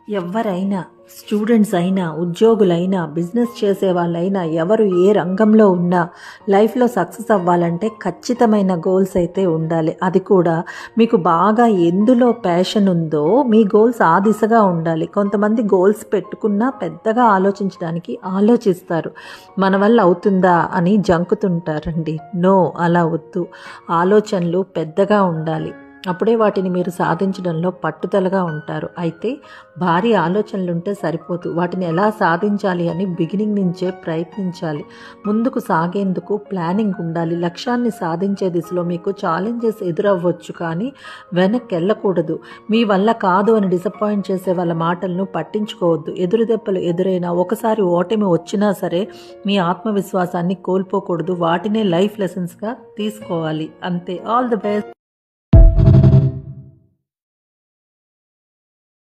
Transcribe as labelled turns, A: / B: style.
A: ఎవరైనా స్టూడెంట్స్ అయినా ఉద్యోగులైనా బిజినెస్ చేసే వాళ్ళైనా ఎవరు ఏ రంగంలో ఉన్నా లైఫ్లో సక్సెస్ అవ్వాలంటే ఖచ్చితమైన గోల్స్ అయితే ఉండాలి. అది కూడా మీకు బాగా ఎందులో ప్యాషన్ ఉందో మీ గోల్స్ ఆ దిశగా ఉండాలి. కొంతమంది గోల్స్ పెట్టుకున్నా పెద్దగా ఆలోచించడానికి ఆలోచిస్తారు, మన వల్ల అవుతుందా అని జంకుతుంటారండి. నో, అలా వద్దు. ఆలోచనలు పెద్దగా ఉండాలి, అప్పుడే వాటిని మీరు సాధించడంలో పట్టుదలగా ఉంటారు. అయితే భారీ ఆలోచనలుంటే సరిపోదు, వాటిని ఎలా సాధించాలి అని బిగినింగ్ నుంచే ప్రయత్నించాలి. ముందుకు సాగేందుకు ప్లానింగ్ ఉండాలి. లక్ష్యాన్ని సాధించే దిశలో మీకు ఛాలెంజెస్ ఎదురవ్వచ్చు, కానీ వెనక్కి వెళ్ళకూడదు. మీ వల్ల కాదు అని డిసప్పాయింట్ చేసే వాళ్ళ మాటలను పట్టించుకోవద్దు. ఎదురు దెబ్బలు ఎదురైనా, ఒకసారి ఓటమి వచ్చినా సరే మీ ఆత్మవిశ్వాసాన్ని కోల్పోకూడదు. వాటినే లైఫ్ లెసన్స్గా తీసుకోవాలి. అంతే. All the best.